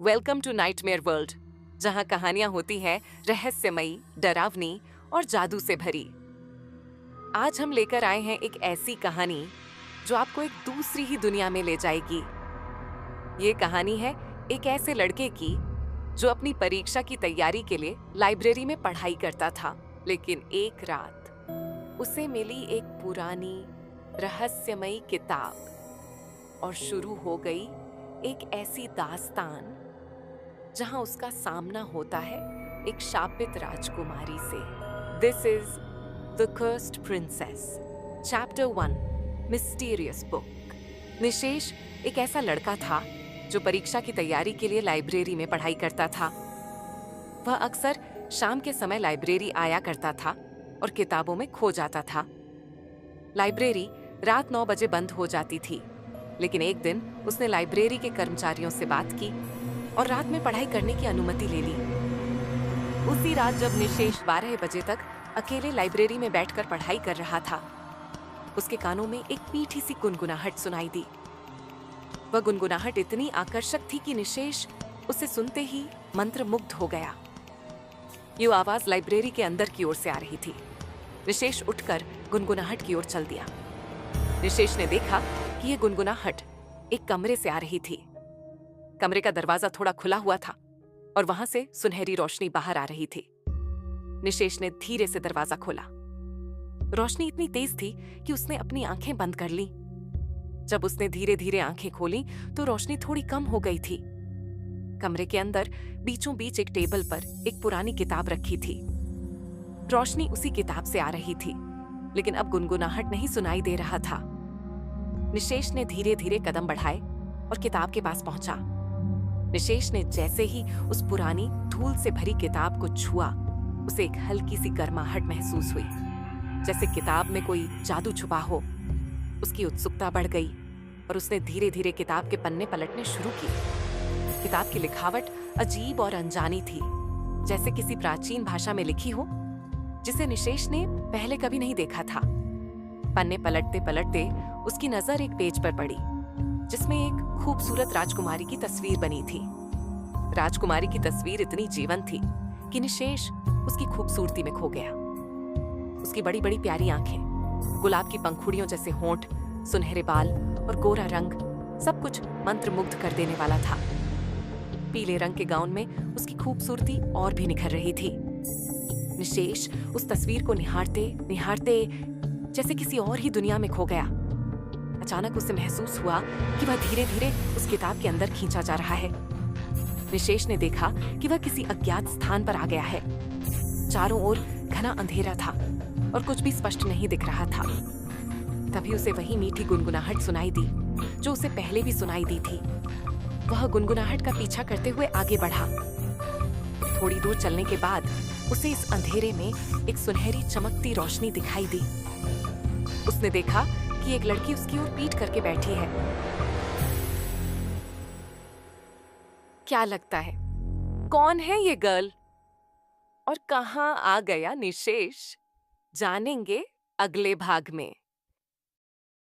Welcome to nightmare world, जहां कहानियां होती हैं रहस्यमयी, डरावनी और जादू से भरी। आज हम लेकर आए हैं एक ऐसी कहानी जो आपको एक दूसरी ही दुनिया में ले जाएगी। ये कहानी है एक ऐसे लड़के की जो अपनी परीक्षा की तैयारी के लिए लाइब्रेरी में पढ़ाई करता था, लेकिन एक रात उसे मिली एक पुरानी रहस्यमयी किताब और शुरू हो गई एक ऐसी दास्तान जहां उसका सामना होता है एक शापित राजकुमारी से। This is the cursed princess, chapter 1, mysterious book. Nishesh एक ऐसा लड़का था जो परीक्षा की तैयारी के लिए लाइब्रेरी में पढ़ाई करता था। वह अक्सर शाम के समय लाइब्रेरी आया करता था और किताबों में खो जाता था। लाइब्रेरी रात 9 बजे बंद हो जाती थी, लेकिन एक दिन उसने लाइब्रेरी के कर्मचारियों से बात की और रात में पढ़ाई करने की अनुमति ले ली। उसी रात जब निशेष 12 बजे तक अकेले लाइब्रेरी में बैठकर पढ़ाई कर रहा था, उसके कानों में एक मीठी सी गुनगुनाहट सुनाई दी। वह गुनगुनाहट इतनी आकर्षक थी कि निशेष उसे सुनते ही मंत्रमुग्ध हो गया। ये आवाज लाइब्रेरी के अंदर की ओर से आ रही थी। निशेष उठकर गुनगुनाहट की ओर चल दिया। निशेष ने देखा कि यह गुनगुनाहट एक कमरे से आ रही थी। कमरे का दरवाजा थोड़ा खुला हुआ था और वहां से सुनहरी रोशनी बाहर आ रही थी। निशेष ने धीरे से दरवाजा खोला। रोशनी इतनी तेज थी कि उसने अपनी आंखें बंद कर ली। जब उसने धीरे धीरे आंखें खोली तो रोशनी थोड़ी कम हो गई थी। कमरे के अंदर बीचों बीच एक टेबल पर एक पुरानी किताब रखी थी। रोशनी उसी किताब से आ रही थी, लेकिन अब गुनगुनाहट नहीं सुनाई दे रहा था। निशेष ने धीरे धीरे कदम बढ़ाए और किताब के पास पहुंचा। निशेष ने जैसे ही उस पुरानी धूल से भरी किताब को छुआ, उसे एक हल्की सी गर्माहट महसूस हुई, जैसे किताब में कोई जादू छुपा हो। उसकी उत्सुकता बढ़ गई और उसने धीरे धीरे किताब के पन्ने पलटने शुरू किए। किताब की लिखावट अजीब और अनजानी थी, जैसे किसी प्राचीन भाषा में लिखी हो, जिसे निशेष ने पहले कभी नहीं देखा था। पन्ने पलटते पलटते उसकी नजर एक पेज पर पड़ी, जिसमें एक खूबसूरत राजकुमारी की तस्वीर बनी थी। राजकुमारी की तस्वीर इतनी जीवंत थी कि निशेष उसकी खूबसूरती में खो गया। उसकी बड़ी बड़ी प्यारी आंखें, गुलाब की पंखुड़ियों जैसे होंठ, सुनहरे बाल और गोरा रंग, सब कुछ मंत्रमुग्ध कर देने वाला था। पीले रंग के गाउन में उसकी खूबसूरती और भी निखर रही थी। निशेष उस तस्वीर को निहारते निहारते जैसे किसी और ही दुनिया में खो गया। अचानक उसे महसूस हुआ कि वह धीरे धीरे उस किताब के अंदर खींचा जा रहा है। निशेष ने देखा कि वह किसी अज्ञात स्थान पर आ गया है। चारों ओर घना अंधेरा था और कुछ भी स्पष्ट नहीं दिख रहा था। तभी उसे वही मीठी गुनगुनाहट सुनाई दी जो उसे पहले भी सुनाई दी थी। वह गुनगुनाहट का पीछा करते हुए आगे बढ़ा। थोड़ी दूर चलने के बाद उसे इस अंधेरे में एक सुनहरी चमकती रोशनी दिखाई दी। उसने देखा कि एक लड़की उसकी ओर पीठ करके बैठी है। क्या लगता है, कौन है ये गर्ल और कहां आ गया निशेष? जानेंगे अगले भाग में।